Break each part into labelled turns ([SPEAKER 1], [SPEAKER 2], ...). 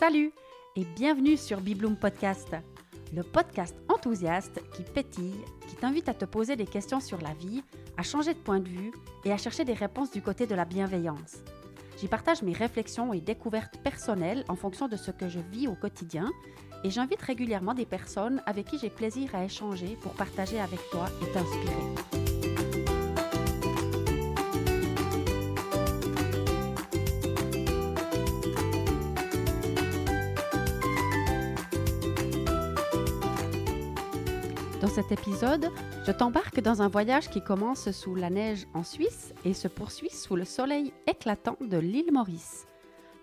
[SPEAKER 1] Salut et bienvenue sur Bibloom Podcast, le podcast enthousiaste qui pétille, qui t'invite à te poser des questions sur la vie, à changer de point de vue et à chercher des réponses du côté de la bienveillance. J'y partage mes réflexions et découvertes personnelles en fonction de ce que je vis au quotidien et j'invite régulièrement des personnes avec qui j'ai plaisir à échanger pour partager avec toi et t'inspirer. Dans cet épisode, je t'embarque dans un voyage qui commence sous la neige en Suisse et se poursuit sous le soleil éclatant de l'île Maurice.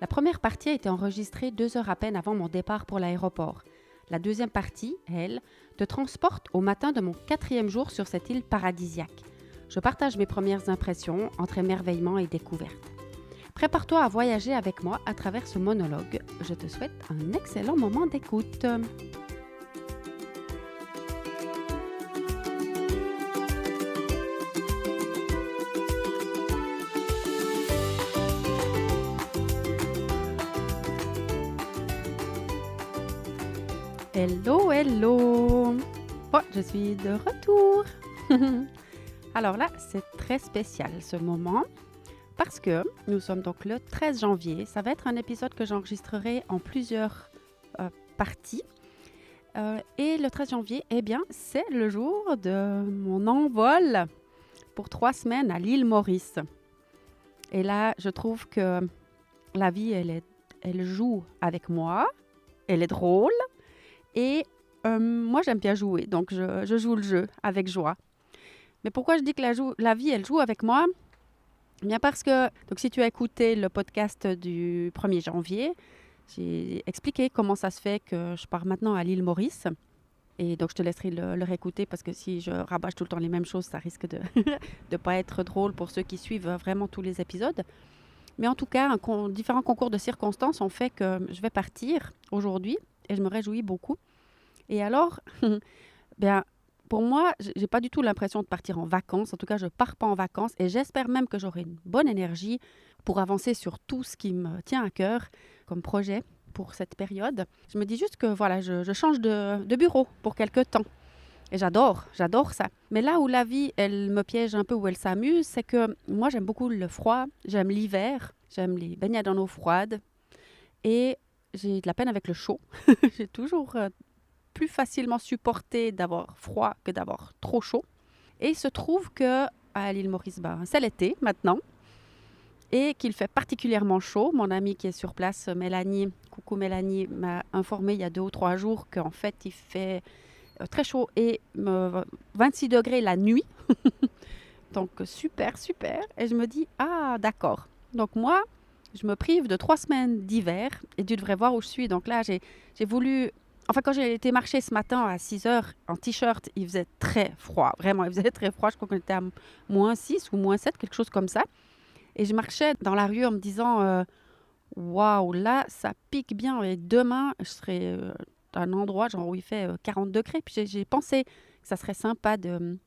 [SPEAKER 1] La première partie a été enregistrée 2 heures à peine avant mon départ pour l'aéroport. La deuxième partie, elle, te transporte au matin de mon 4e jour sur cette île paradisiaque. Je partage mes premières impressions entre émerveillement et découverte. Prépare-toi à voyager avec moi à travers ce monologue. Je te souhaite un excellent moment d'écoute. Hello, hello! Je suis de retour! Alors là, c'est très spécial ce moment parce que nous sommes donc le 13 janvier. Ça va être un épisode que j'enregistrerai en plusieurs parties. Et le 13 janvier, c'est le jour de mon envol pour 3 semaines à l'île Maurice. Et là, je trouve que la vie, elle joue avec moi. Elle est drôle. Et moi, j'aime bien jouer, donc je joue le jeu avec joie. Mais pourquoi je dis que la vie, elle joue avec moi? Bien parce que, donc si tu as écouté le podcast du 1er janvier, j'ai expliqué comment ça se fait que je pars maintenant à l'île Maurice. Et donc, je te laisserai le réécouter parce que si je rabâche tout le temps les mêmes choses, ça risque de ne pas être drôle pour ceux qui suivent vraiment tous les épisodes. Mais en tout cas, différents concours de circonstances ont fait que je vais partir aujourd'hui. Et je me réjouis beaucoup. Et alors, pour moi, je n'ai pas du tout l'impression de partir en vacances. En tout cas, je ne pars pas en vacances. Et j'espère même que j'aurai une bonne énergie pour avancer sur tout ce qui me tient à cœur comme projet pour cette période. Je me dis juste que voilà, je change de bureau pour quelques temps. Et j'adore ça. Mais là où la vie, elle me piège un peu, où elle s'amuse, c'est que moi, j'aime beaucoup le froid. J'aime l'hiver. J'aime les baignades en eau froide. Et j'ai de la peine avec le chaud. J'ai toujours plus facilement supporté d'avoir froid que d'avoir trop chaud. Et il se trouve qu'à l'île Maurice, c'est l'été maintenant et qu'il fait particulièrement chaud. Mon amie qui est sur place, Mélanie, coucou Mélanie, m'a informé il y a 2 ou 3 jours qu'en fait il fait très chaud et 26 degrés la nuit. Donc super. Et je me dis, d'accord. Donc moi, je me prive de 3 semaines d'hiver et tu devrais voir où je suis. Donc là, j'ai voulu... Enfin, quand j'ai été marcher ce matin à 6 heures en t-shirt, il faisait très froid. Vraiment, il faisait très froid. Je crois qu'on était à moins 6 ou moins 7, quelque chose comme ça. Et je marchais dans la rue en me disant « Waouh, là, ça pique bien. Et demain, je serai à un endroit genre où il fait 40 degrés. » Puis j'ai pensé que ça serait sympa de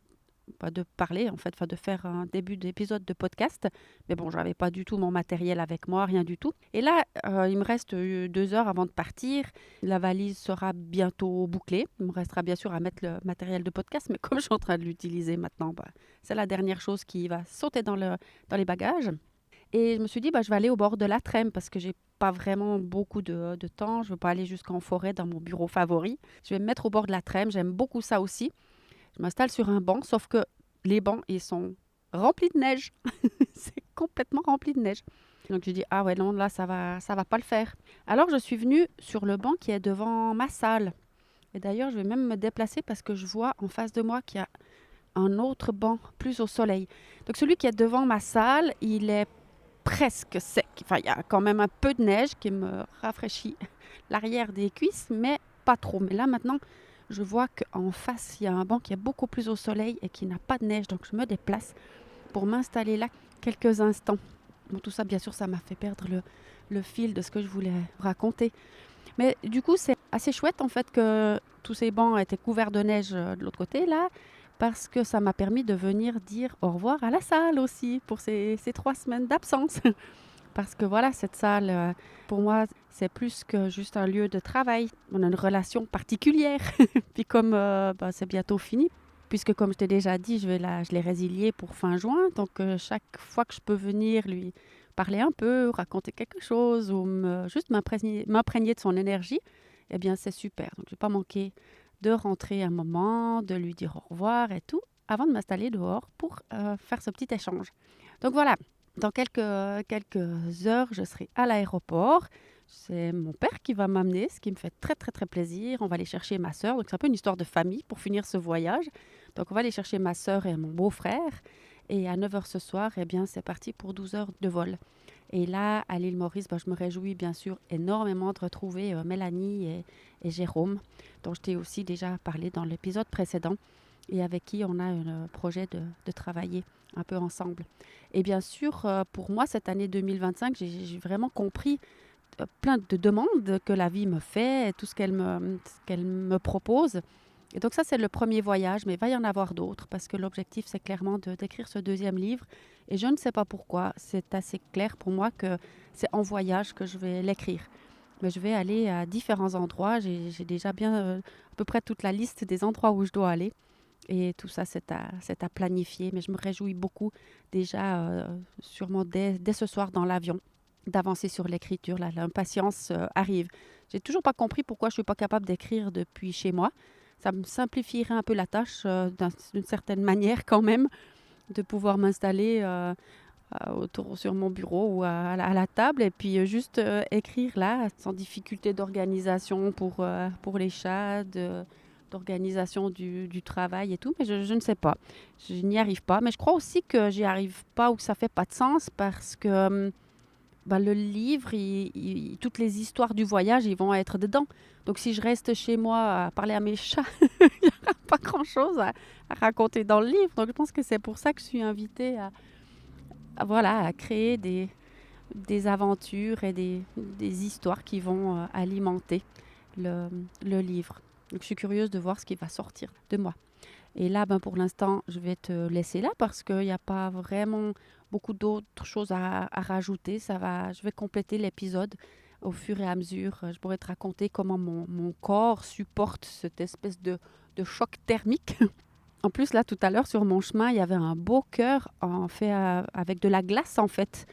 [SPEAKER 1] parler, en fait, de faire un début d'épisode de podcast. Mais bon, je n'avais pas du tout mon matériel avec moi, rien du tout. Et là, il me reste 2 heures avant de partir. La valise sera bientôt bouclée. Il me restera bien sûr à mettre le matériel de podcast, mais comme je suis en train de l'utiliser maintenant, c'est la dernière chose qui va sauter dans les bagages. Et je me suis dit, je vais aller au bord de la Trême parce que j'ai pas vraiment beaucoup de temps. Je ne veux pas aller jusqu'en forêt dans mon bureau favori. Je vais me mettre au bord de la Trême. J'aime beaucoup ça aussi. Je m'installe sur un banc, sauf que les bancs, ils sont remplis de neige. C'est complètement rempli de neige. Donc, je dis, non, là, ça va pas le faire. Alors, je suis venue sur le banc qui est devant ma salle. Et d'ailleurs, je vais même me déplacer parce que je vois en face de moi qu'il y a un autre banc plus au soleil. Donc, celui qui est devant ma salle, il est presque sec. Enfin, il y a quand même un peu de neige qui me rafraîchit l'arrière des cuisses, mais pas trop. Mais là, maintenant... je vois qu'en face, il y a un banc qui est beaucoup plus au soleil et qui n'a pas de neige. Donc, je me déplace pour m'installer là quelques instants. Bon, tout ça, bien sûr, ça m'a fait perdre le fil de ce que je voulais raconter. Mais du coup, c'est assez chouette, en fait, que tous ces bancs étaient couverts de neige de l'autre côté, là, parce que ça m'a permis de venir dire au revoir à la salle aussi pour ces 3 semaines d'absence. Parce que voilà, cette salle, pour moi, c'est plus que juste un lieu de travail. On a une relation particulière. Puis comme c'est bientôt fini, puisque comme je t'ai déjà dit, je l'ai résilié pour fin juin. Donc chaque fois que je peux venir lui parler un peu, raconter quelque chose ou juste m'imprégner de son énergie, eh bien c'est super. Donc je ne vais pas manquer de rentrer un moment, de lui dire au revoir et tout, avant de m'installer dehors pour faire ce petit échange. Donc voilà, dans quelques heures, je serai à l'aéroport. C'est mon père qui va m'amener, ce qui me fait très, très, très plaisir. On va aller chercher ma sœur. Donc, c'est un peu une histoire de famille pour finir ce voyage. Donc, on va aller chercher ma sœur et mon beau-frère. Et à 9 heures ce soir, eh bien, c'est parti pour 12 heures de vol. Et là, à l'île Maurice, je me réjouis bien sûr énormément de retrouver Mélanie et Jérôme, dont je t'ai aussi déjà parlé dans l'épisode précédent, et avec qui on a un projet de travailler un peu ensemble. Et bien sûr, pour moi, cette année 2025, j'ai vraiment compris plein de demandes que la vie me fait, tout ce qu'elle me propose. Et donc ça, c'est le premier voyage, mais il va y en avoir d'autres, parce que l'objectif, c'est clairement d'écrire ce deuxième livre. Et je ne sais pas pourquoi, c'est assez clair pour moi que c'est en voyage que je vais l'écrire. Mais je vais aller à différents endroits. J'ai déjà bien à peu près toute la liste des endroits où je dois aller. Et tout ça, c'est à planifier. Mais je me réjouis beaucoup déjà, sûrement dès ce soir dans l'avion, d'avancer sur l'écriture. L'impatience arrive. J'ai toujours pas compris pourquoi je suis pas capable d'écrire depuis chez moi. Ça me simplifierait un peu la tâche d'une certaine manière quand même, de pouvoir m'installer autour sur mon bureau ou à la table et puis juste écrire là, sans difficulté d'organisation pour les chats, d'organisation du travail et tout. Mais je ne sais pas. Je n'y arrive pas. Mais je crois aussi que j'y arrive pas ou que ça fait pas de sens parce que le livre, toutes les histoires du voyage, ils vont être dedans. Donc, si je reste chez moi à parler à mes chats, il n'y aura pas grand-chose à raconter dans le livre. Donc, je pense que c'est pour ça que je suis invitée à créer des aventures et des histoires qui vont alimenter le livre. Donc, je suis curieuse de voir ce qui va sortir de moi. Et là, pour l'instant, je vais te laisser là parce qu'il n'y a pas vraiment beaucoup d'autres choses à rajouter. Je vais compléter l'épisode au fur et à mesure. Je pourrais te raconter comment mon corps supporte cette espèce de choc thermique. En plus, là, tout à l'heure, sur mon chemin, il y avait un beau cœur fait avec de la glace, en fait,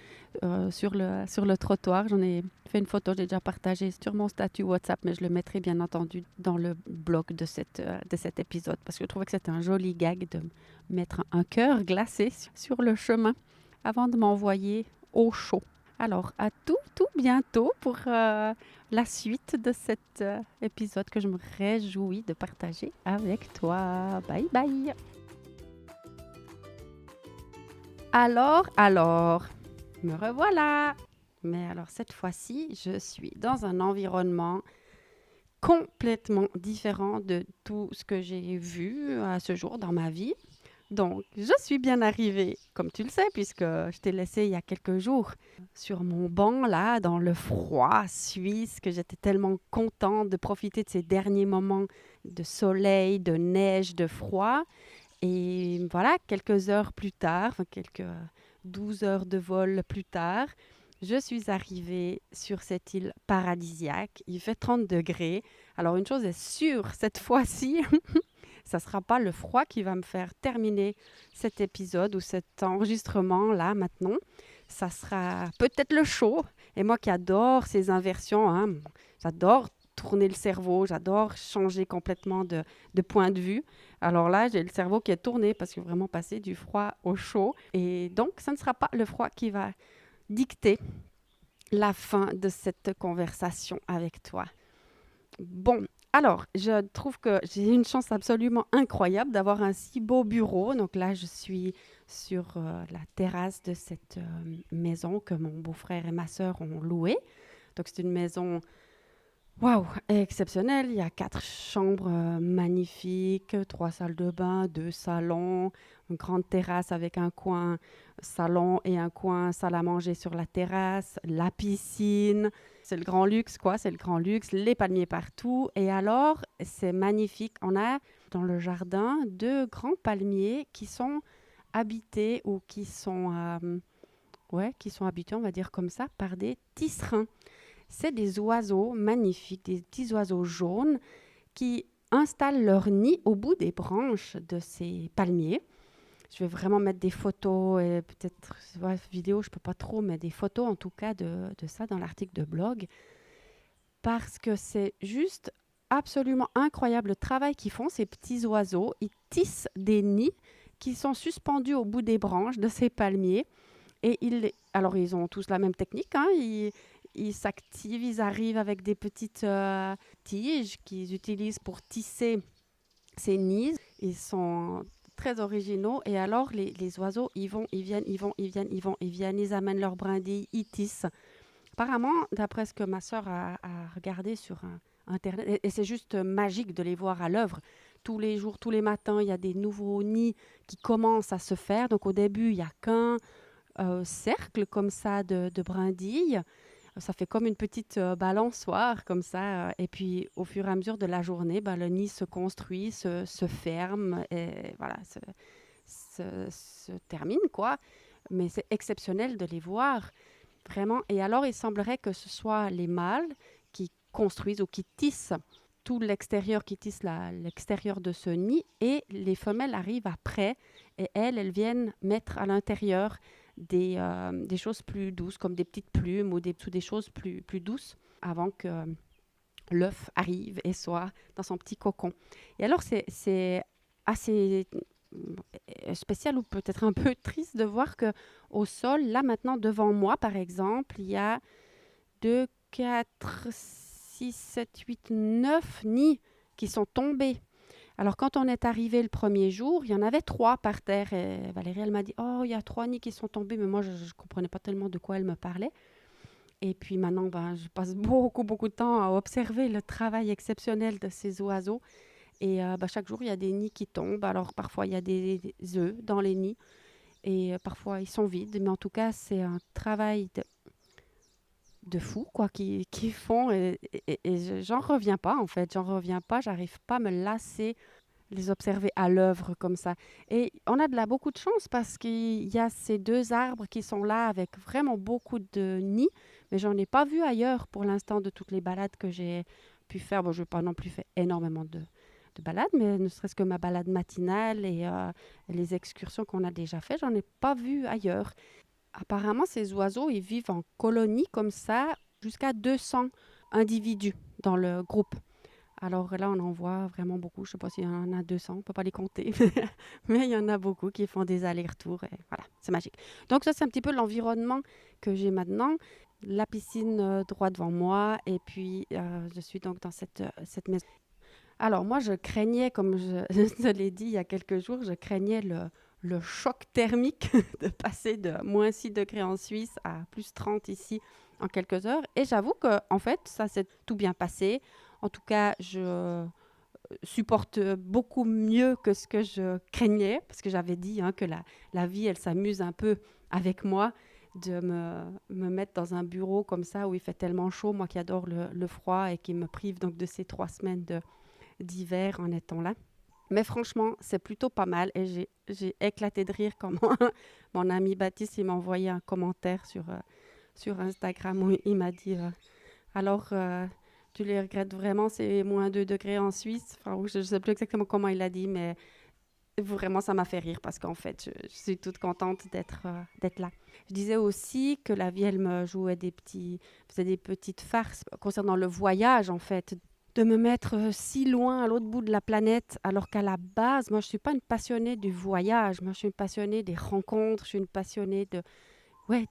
[SPEAKER 1] sur le trottoir. J'en ai fait une photo, j'ai déjà partagé sur mon statut WhatsApp, mais je le mettrai bien entendu dans le blog de cet épisode, parce que je trouvais que c'était un joli gag de mettre un cœur glacé sur le chemin avant de m'envoyer au chaud. Alors, à tout bientôt pour la suite de cet épisode que je me réjouis de partager avec toi. Bye bye. Alors, me revoilà. Mais alors cette fois-ci, je suis dans un environnement complètement différent de tout ce que j'ai vu à ce jour dans ma vie. Donc, je suis bien arrivée, comme tu le sais, puisque je t'ai laissé il y a quelques jours sur mon banc, là, dans le froid suisse, que j'étais tellement contente de profiter de ces derniers moments de soleil, de neige, de froid. Et voilà, quelques heures plus tard, quelques 12 heures de vol plus tard, je suis arrivée sur cette île paradisiaque. Il fait 30 degrés. Alors, une chose est sûre, cette fois-ci, ça ne sera pas le froid qui va me faire terminer cet épisode ou cet enregistrement-là maintenant. Ça sera peut-être le chaud. Et moi qui adore ces inversions, j'adore tourner le cerveau, j'adore changer complètement de point de vue. Alors là, j'ai le cerveau qui est tourné parce que vraiment passer du froid au chaud. Et donc, ça ne sera pas le froid qui va dicter la fin de cette conversation avec toi. Bon, alors, je trouve que j'ai une chance absolument incroyable d'avoir un si beau bureau. Donc là, je suis sur la terrasse de cette maison que mon beau-frère et ma sœur ont louée. Donc, c'est une maison, waouh, exceptionnelle. Il y a 4 chambres magnifiques, 3 salles de bain, 2 salons, une grande terrasse avec un coin salon et un coin salle à manger sur la terrasse, la piscine. C'est le grand luxe, quoi. C'est le grand luxe, les palmiers partout. Et alors, c'est magnifique. On a dans le jardin 2 grands palmiers qui sont habités ou qui sont ouais, qui sont habitués, on va dire comme ça, par des tisserands. C'est des oiseaux magnifiques, des petits oiseaux jaunes qui installent leur nid au bout des branches de ces palmiers. Je vais vraiment mettre des photos et peut-être, ouais, vidéo, je peux pas trop, mais des photos en tout cas de ça dans l'article de blog parce que c'est juste absolument incroyable le travail qu'ils font, ces petits oiseaux. Ils tissent des nids qui sont suspendus au bout des branches de ces palmiers. Et alors, ils ont tous la même technique, hein. Ils s'activent, ils arrivent avec des petites tiges qu'ils utilisent pour tisser ces nids. Ils sont très originaux. Et alors, les oiseaux, ils vont, ils viennent, ils vont, ils viennent, ils vont, ils viennent, ils amènent leurs brindilles, ils tissent. Apparemment, d'après ce que ma sœur a regardé sur Internet, et c'est juste magique de les voir à l'œuvre. Tous les jours, tous les matins, il y a des nouveaux nids qui commencent à se faire. Donc au début, il n'y a qu'un cercle comme ça de brindilles. Ça fait comme une petite balançoire comme ça. Et puis au fur et à mesure de la journée, le nid se construit, se ferme et voilà, se termine quoi. Mais c'est exceptionnel de les voir. Vraiment. Et alors, il semblerait que ce soit les mâles qui construisent ou qui tissent tout l'extérieur, qui tissent l'extérieur de ce nid, et les femelles arrivent après, et elles viennent mettre à l'intérieur des choses plus douces, comme des petites plumes ou des choses plus douces, avant que l'œuf arrive et soit dans son petit cocon. Et alors, c'est assez spécial ou peut-être un peu triste de voir que au sol, là maintenant devant moi par exemple, il y a 2, 4, 6, 7, 8, 9 nids qui sont tombés. Alors quand on est arrivé le premier jour, il y en avait 3 par terre et Valérie elle m'a dit «Oh, il y a 3 nids qui sont tombés», mais moi je ne comprenais pas tellement de quoi elle me parlait. Et puis maintenant, je passe beaucoup de temps à observer le travail exceptionnel de ces oiseaux. Et chaque jour, il y a des nids qui tombent. Alors, parfois, il y a des œufs dans les nids. Et parfois, ils sont vides. Mais en tout cas, c'est un travail de fou quoi, qu'ils font. Et j'en reviens pas, en fait. J'en reviens pas. J'arrive pas à me lasser les observer à l'œuvre comme ça. Et on a beaucoup de chance parce qu'il y a ces 2 arbres qui sont là avec vraiment beaucoup de nids. Mais j'en ai pas vu ailleurs pour l'instant de toutes les balades que j'ai pu faire. Bon, je n'ai pas non plus fait énormément de balades, mais ne serait-ce que ma balade matinale et les excursions qu'on a déjà faites, j'en ai pas vu ailleurs. Apparemment, ces oiseaux, ils vivent en colonie comme ça, jusqu'à 200 individus dans le groupe. Alors là, on en voit vraiment beaucoup. Je ne sais pas s'il y en a 200, on ne peut pas les compter. Mais il y en a beaucoup qui font des allers-retours. Et voilà, c'est magique. Donc ça, c'est un petit peu l'environnement que j'ai maintenant. La piscine droit devant moi. Et puis, je suis donc dans cette maison. Alors moi, je craignais, comme je te l'ai dit il y a quelques jours, je craignais le choc thermique de passer de moins 6 degrés en Suisse à plus 30 ici en quelques heures. Et j'avoue que en fait, ça s'est tout bien passé. En tout cas, je supporte beaucoup mieux que ce que je craignais, parce que j'avais dit que la vie, elle s'amuse un peu avec moi, de me mettre dans un bureau comme ça où il fait tellement chaud, moi qui adore le froid et qui me prive donc de ces 3 semaines d'hiver en étant là. Mais franchement, c'est plutôt pas mal et j'ai éclaté de rire quand mon ami Baptiste il m'a envoyé un commentaire sur Instagram où il m'a dit alors tu les regrettes vraiment, c'est moins 2 degrés en Suisse. Enfin, je ne sais plus exactement comment il a dit, mais vraiment ça m'a fait rire parce qu'en fait je suis toute contente d'être là. Je disais aussi que la vie elle me faisait des petites farces concernant le voyage en fait, de me mettre si loin à l'autre bout de la planète, alors qu'à la base, moi, je ne suis pas une passionnée du voyage. Moi, je suis une passionnée des rencontres, je suis une passionnée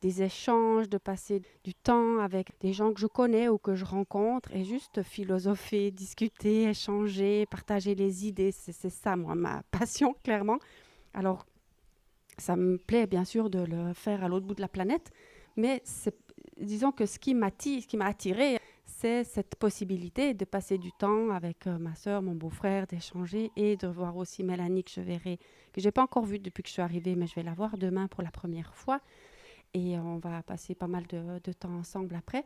[SPEAKER 1] des échanges, de passer du temps avec des gens que je connais ou que je rencontre et juste philosopher, discuter, échanger, partager les idées. C'est ça, moi, ma passion, clairement. Alors, ça me plaît, bien sûr, de le faire à l'autre bout de la planète, mais disons que ce qui m'a attirée, c'est cette possibilité de passer du temps avec ma sœur, mon beau-frère, d'échanger et de voir aussi Mélanie que je n'ai pas encore vue depuis que je suis arrivée, mais je vais la voir demain pour la première fois. Et on va passer pas mal de temps ensemble après.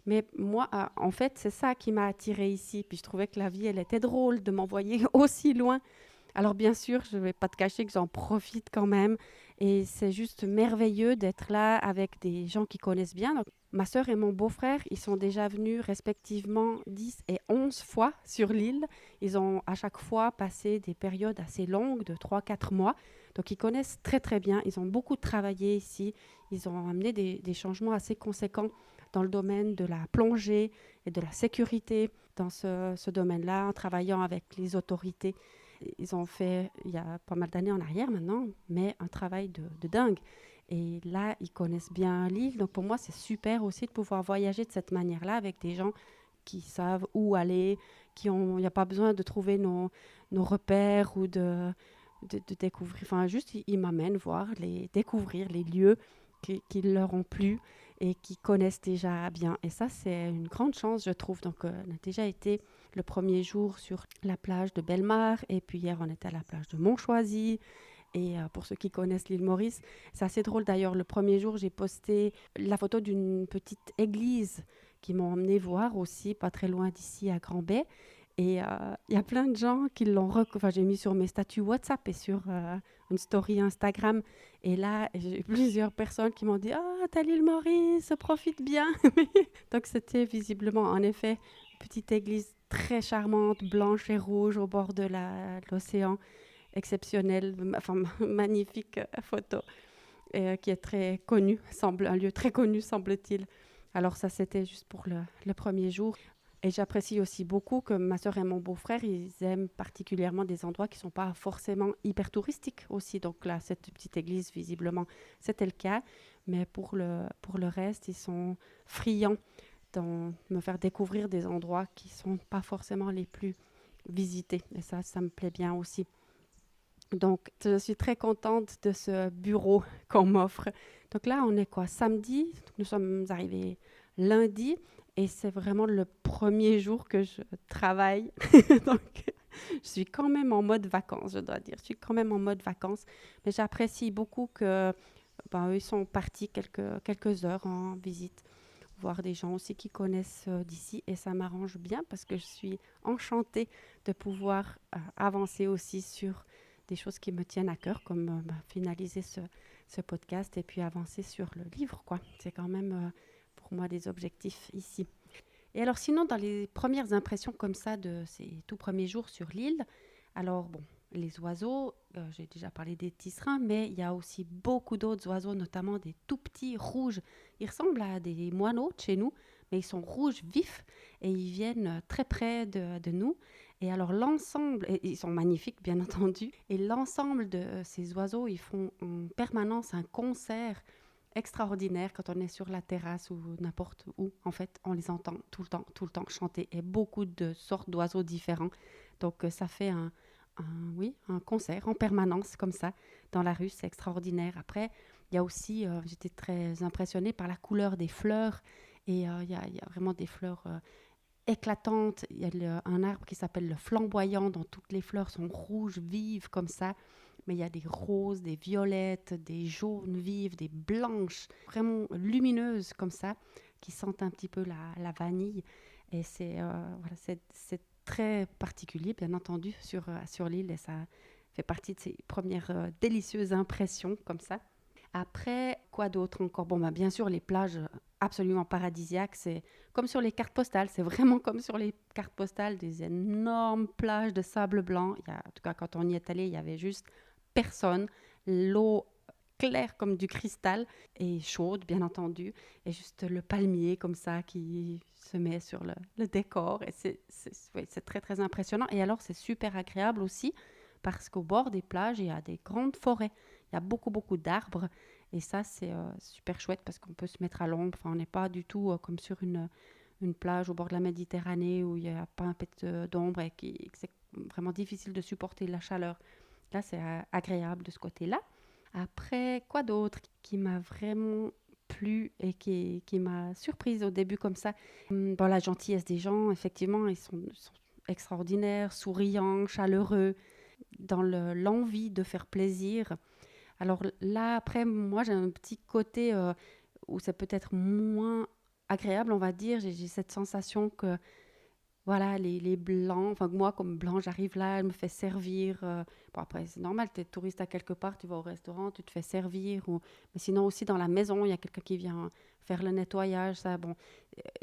[SPEAKER 1] Mais moi, en fait, c'est ça qui m'a attirée ici. Puis je trouvais que la vie, elle était drôle de m'envoyer aussi loin Alors bien sûr, je ne vais pas te cacher que j'en profite quand même et c'est juste merveilleux d'être là avec des gens qui connaissent bien. Donc, ma sœur et mon beau-frère, ils sont déjà venus respectivement 10 et 11 fois sur l'île. Ils ont à chaque fois passé des périodes assez longues de 3 4 mois. Donc ils connaissent très très bien. Ils ont beaucoup travaillé ici. Ils ont amené des changements assez conséquents dans le domaine de la plongée et de la sécurité dans ce domaine-là, en travaillant avec les autorités. Ils ont fait, il y a pas mal d'années en arrière maintenant, mais un travail de dingue. Et là, ils connaissent bien l'île. Donc pour moi, c'est super aussi de pouvoir voyager de cette manière-là avec des gens qui savent où aller, il n'y a pas besoin de trouver nos repères ou de découvrir. Enfin, juste, ils m'amènent voir, découvrir les lieux qui leur ont plu et qui connaissent déjà bien. Et ça, c'est une grande chance, je trouve. Donc, on a déjà été le premier jour sur la plage de Bellemare et puis hier, on était à la plage de Montchoisy. Et pour ceux qui connaissent l'île Maurice, c'est assez drôle d'ailleurs. Le premier jour, j'ai posté la photo d'une petite église qui m'ont emmené voir aussi, pas très loin d'ici, à Grand-Bay. Et il y a plein de gens qui l'ont Enfin, j'ai mis sur mes statuts WhatsApp et sur une story Instagram. Et là, j'ai eu plusieurs personnes qui m'ont dit «Ah, t'as l'île Maurice, profite bien!» Donc, c'était visiblement, en effet, une petite église très charmante, blanche et rouge, au bord de l'océan. Exceptionnelle, enfin, magnifique photo, qui est très connue, un lieu très connu, semble-t-il. Alors, ça, c'était juste pour le premier jour. Et j'apprécie aussi beaucoup que ma sœur et mon beau-frère, ils aiment particulièrement des endroits qui ne sont pas forcément hyper touristiques aussi. Donc là, cette petite église, visiblement, c'était le cas. Mais pour le reste, ils sont friands de me faire découvrir des endroits qui ne sont pas forcément les plus visités. Et ça me plaît bien aussi. Donc, je suis très contente de ce bureau qu'on m'offre. Donc là, on est quoi? Samedi. Nous sommes arrivés lundi et c'est vraiment le premier jour que je travaille. Donc, je suis quand même en mode vacances, je dois dire. Je suis quand même en mode vacances. Mais j'apprécie beaucoup que eux, ils sont partis quelques heures en visite, voir des gens aussi qui connaissent d'ici. Et ça m'arrange bien parce que je suis enchantée de pouvoir avancer aussi sur des choses qui me tiennent à cœur, comme finaliser ce podcast et puis avancer sur le livre, quoi. C'est quand même pour moi des objectifs ici. Et alors sinon, dans les premières impressions comme ça de ces tout premiers jours sur l'île, alors bon, les oiseaux, j'ai déjà parlé des tisserins, mais il y a aussi beaucoup d'autres oiseaux, notamment des tout petits rouges. Ils ressemblent à des moineaux de chez nous, mais ils sont rouges vifs et ils viennent très près de nous. Et alors l'ensemble, et ils sont magnifiques bien entendu, et l'ensemble de ces oiseaux, ils font en permanence un concert extraordinaire quand on est sur la terrasse ou n'importe où. En fait, on les entend tout le temps chanter et beaucoup de sortes d'oiseaux différents. Donc ça fait un concert en permanence comme ça dans la rue, c'est extraordinaire. Après, il y a aussi, j'étais très impressionnée par la couleur des fleurs et il y a vraiment des fleurs éclatantes. Il y a un arbre qui s'appelle le flamboyant dont toutes les fleurs sont rouges vives comme ça. Mais il y a des roses, des violettes, des jaunes vives, des blanches, vraiment lumineuses comme ça, qui sentent un petit peu la vanille. Et c'est très particulier, bien entendu, sur l'île. Et ça fait partie de ces premières délicieuses impressions comme ça. Après, quoi d'autre encore? Bon, bien sûr, les plages absolument paradisiaques, c'est comme sur les cartes postales, c'est vraiment comme sur les cartes postales, des énormes plages de sable blanc. En tout cas, quand on y est allé, il y avait juste personne. L'eau claire comme du cristal et chaude, bien entendu, et juste le palmier comme ça qui se met sur le décor. Et c'est très, très impressionnant. Et alors, c'est super agréable aussi parce qu'au bord des plages, il y a des grandes forêts. Il y a beaucoup, beaucoup d'arbres. Et ça, c'est super chouette parce qu'on peut se mettre à l'ombre. Enfin, on n'est pas du tout comme sur une plage au bord de la Méditerranée où il n'y a pas un pet d'ombre et que c'est vraiment difficile de supporter la chaleur. Là, c'est agréable de ce côté-là. Après, quoi d'autre qui m'a vraiment plu et qui m'a surprise au début comme ça? Bon, la gentillesse des gens, effectivement, ils sont extraordinaires, souriants, chaleureux, dans l'envie de faire plaisir. Alors là, après, moi, j'ai un petit côté où c'est peut-être moins agréable, on va dire. J'ai cette sensation que voilà, les blancs. Enfin, moi, comme blanc, j'arrive là, je me fais servir. Bon, après, c'est normal, tu es touriste à quelque part, tu vas au restaurant, tu te fais servir. Mais sinon, aussi dans la maison, il y a quelqu'un qui vient faire le nettoyage. Ça, bon,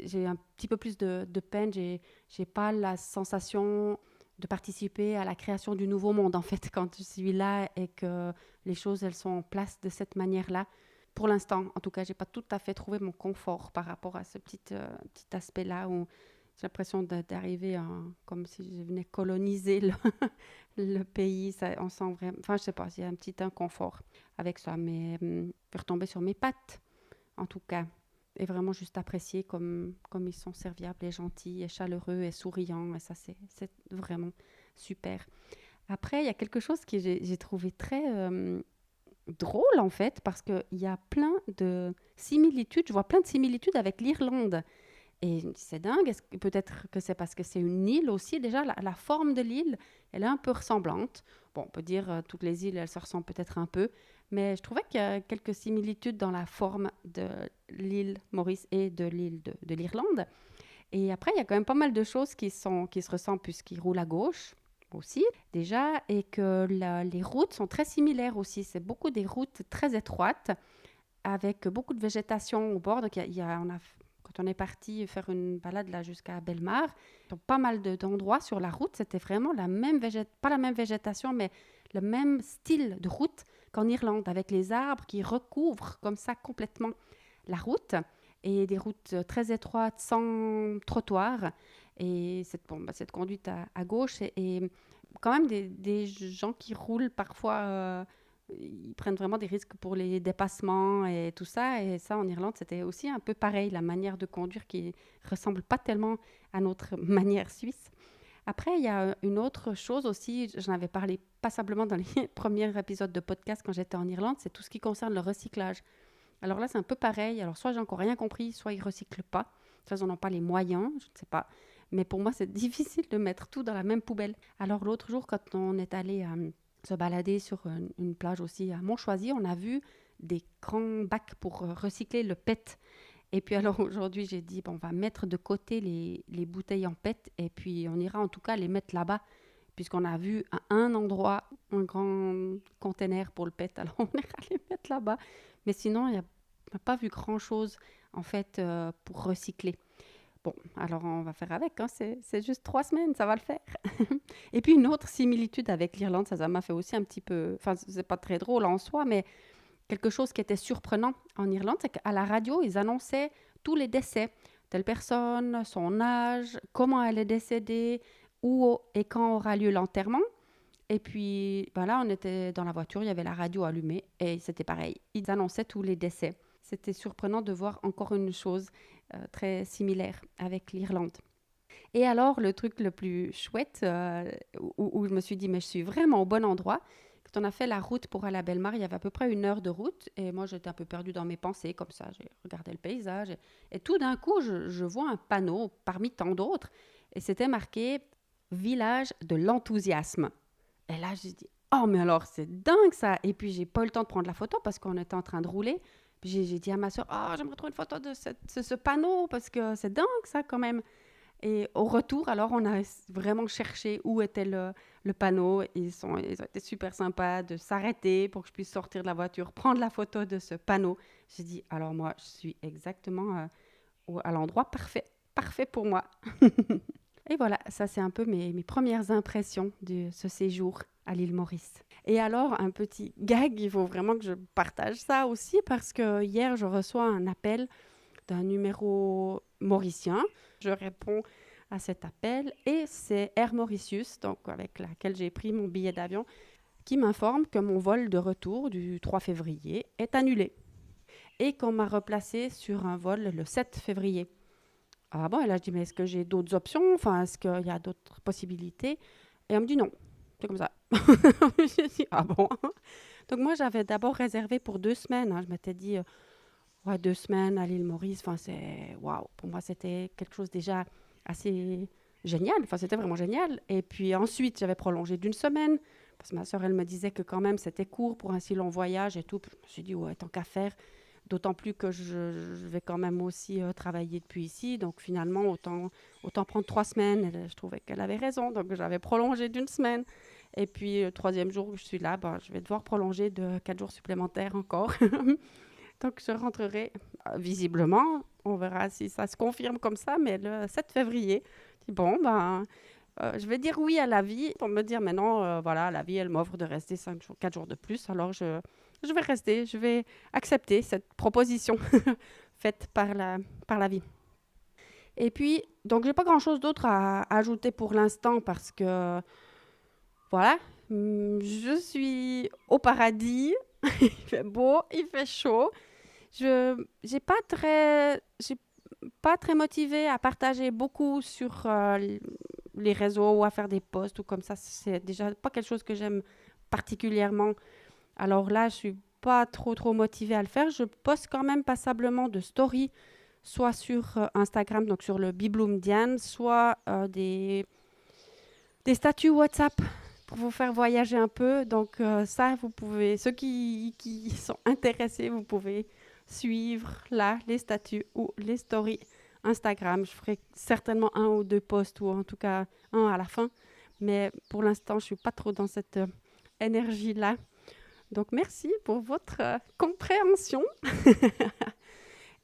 [SPEAKER 1] j'ai un petit peu plus de peine. J'ai pas la sensation de participer à la création du nouveau monde, en fait, quand je suis là et que les choses, elles sont en place de cette manière-là. Pour l'instant, en tout cas, j'ai pas tout à fait trouvé mon confort par rapport à ce petit aspect-là où j'ai l'impression d'arriver comme si je venais coloniser le pays. Ça, on sent vraiment, enfin, je sais pas, il y a un petit inconfort avec ça, mais je vais retomber sur mes pattes, en tout cas, et vraiment juste apprécier comme ils sont serviables et gentils et chaleureux et souriants. Et ça, c'est vraiment super. Après, il y a quelque chose que j'ai trouvé très drôle, en fait, parce qu'il y a plein de similitudes. Je vois plein de similitudes avec l'Irlande. Et je me dis, c'est dingue, peut-être que c'est parce que c'est une île aussi. Déjà, la forme de l'île, elle est un peu ressemblante. Bon, on peut dire toutes les îles, elles se ressemblent peut-être un peu, mais je trouvais qu'il y a quelques similitudes dans la forme de l'île Maurice et de l'île de l'Irlande. Et après, il y a quand même pas mal de choses qui se ressemblent puisqu'ils roulent à gauche aussi, déjà, et que les routes sont très similaires aussi. C'est beaucoup des routes très étroites avec beaucoup de végétation au bord. Donc, quand on est parti faire une balade là jusqu'à Belmar, dans pas mal d'endroits sur la route, c'était vraiment pas la même végétation, mais le même style de route qu'en Irlande, avec les arbres qui recouvrent comme ça complètement la route, et des routes très étroites, sans trottoir, et cette conduite à gauche, et quand même des gens qui roulent parfois ils prennent vraiment des risques pour les dépassements et tout ça. Et ça, en Irlande, c'était aussi un peu pareil, la manière de conduire qui ressemble pas tellement à notre manière suisse. Après, il y a une autre chose aussi, j'en avais parlé passablement dans les premiers épisodes de podcast quand j'étais en Irlande, c'est tout ce qui concerne le recyclage. Alors là, c'est un peu pareil. Alors, soit j'ai encore rien compris, soit ils ne recyclent pas, soit ils n'en ont pas les moyens, je ne sais pas. Mais pour moi, c'est difficile de mettre tout dans la même poubelle. Alors, l'autre jour, quand on est allé se balader sur une plage aussi à Montchoisy, on a vu des grands bacs pour recycler le PET. Et puis alors aujourd'hui, j'ai dit, bon, on va mettre de côté les bouteilles en PET et puis on ira en tout cas les mettre là-bas, puisqu'on a vu à un endroit un grand container pour le PET. Alors on ira les mettre là-bas. Mais sinon, on n'a pas vu grand-chose en fait pour recycler. Bon, alors on va faire avec, hein. C'est juste 3 semaines, ça va le faire. Et puis une autre similitude avec l'Irlande, ça m'a fait aussi un petit peu, enfin c'est pas très drôle en soi, mais quelque chose qui était surprenant en Irlande, c'est qu'à la radio, ils annonçaient tous les décès. Telle personne, son âge, comment elle est décédée, où et quand aura lieu l'enterrement. Et puis, ben là, on était dans la voiture, il y avait la radio allumée et c'était pareil. Ils annonçaient tous les décès. C'était surprenant de voir encore une chose très similaire avec l'Irlande. Et alors, le truc le plus chouette, où je me suis dit, mais je suis vraiment au bon endroit, quand on a fait la route pour aller à Belmar, il y avait à peu près 1 heure de route, et moi j'étais un peu perdue dans mes pensées, comme ça, j'ai regardé le paysage, et tout d'un coup, je vois un panneau parmi tant d'autres, et c'était marqué «Village de l'enthousiasme». Et là, j'ai dit, oh, mais alors, c'est dingue ça! Et puis, j'ai pas eu le temps de prendre la photo parce qu'on était en train de rouler. Puis, j'ai dit à ma soeur, oh, j'aimerais trouver une photo de ce panneau parce que c'est dingue ça quand même. Et au retour, alors, on a vraiment cherché où était le panneau. Ils ont été super sympas de s'arrêter pour que je puisse sortir de la voiture, prendre la photo de ce panneau. J'ai dit, alors moi, je suis exactement à l'endroit parfait, parfait pour moi. Et voilà, ça c'est un peu mes premières impressions de ce séjour à l'île Maurice. Et alors, un petit gag, il faut vraiment que je partage ça aussi parce que hier, je reçois un appel d'un numéro mauricien. Je réponds à cet appel et c'est Air Mauritius, donc avec laquelle j'ai pris mon billet d'avion, qui m'informe que mon vol de retour du 3 février est annulé et qu'on m'a replacé sur un vol le 7 février. Ah bon, et là je dis, mais est-ce que j'ai d'autres options? Enfin, est-ce qu'il y a d'autres possibilités? Et on me dit non, c'est comme ça. Je dis, ah bon? Donc moi, j'avais d'abord réservé pour 2 semaines. Hein. Je m'étais dit, ouais, 2 semaines à l'île Maurice, enfin, c'est waouh. Pour moi, c'était quelque chose déjà assez génial. Enfin, c'était vraiment génial. Et puis ensuite, j'avais prolongé d'1 semaine parce que ma soeur, elle me disait que quand même, c'était court pour un si long voyage et tout. Puis je me suis dit, ouais, tant qu'à faire, D'autant plus que je vais quand même aussi travailler depuis ici. Donc finalement, autant prendre 3 semaines. Je trouvais qu'elle avait raison. Donc j'avais prolongé d'1 semaine. Et puis le troisième jour que je suis là, je vais devoir prolonger de 4 jours supplémentaires encore. Donc je rentrerai visiblement. On verra si ça se confirme comme ça. Mais le 7 février, je dis, bon, je vais dire oui à la vie pour me dire maintenant, voilà, la vie, elle m'offre de rester 4 jours de plus. Alors, je vais rester, je vais accepter cette proposition faite par la vie. Et puis, donc, j'ai pas grand-chose d'autre à ajouter pour l'instant parce que, voilà, je suis au paradis. Il fait beau, il fait chaud. Je j'ai pas très motivée à partager beaucoup sur les réseaux ou à faire des posts ou comme ça. C'est déjà pas quelque chose que j'aime particulièrement. Alors là, je suis pas trop motivée à le faire. Je poste quand même passablement de stories, soit sur Instagram, donc sur le Bibloom Diane, soit des statuts WhatsApp pour vous faire voyager un peu. Donc ça, vous pouvez, ceux qui sont intéressés, vous pouvez suivre là les statuts ou les stories Instagram. Je ferai certainement 1 ou 2 posts ou en tout cas 1 à la fin. Mais pour l'instant, je ne suis pas trop dans cette énergie-là. Donc, merci pour votre compréhension.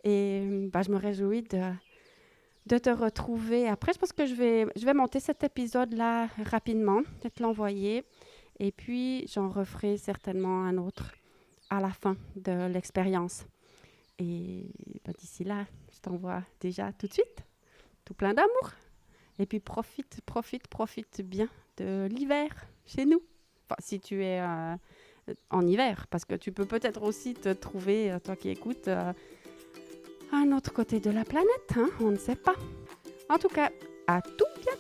[SPEAKER 1] Et je me réjouis de te retrouver après. Je pense que je vais monter cet épisode-là rapidement, peut-être l'envoyer. Et puis, j'en referai certainement un autre à la fin de l'expérience. Et d'ici là, je t'envoie déjà tout de suite, tout plein d'amour. Et puis profite bien de l'hiver chez nous. Enfin, si tu es en hiver, parce que tu peux peut-être aussi te trouver, toi qui écoutes, à un autre côté de la planète, hein, on ne sait pas. En tout cas, à tout bientôt.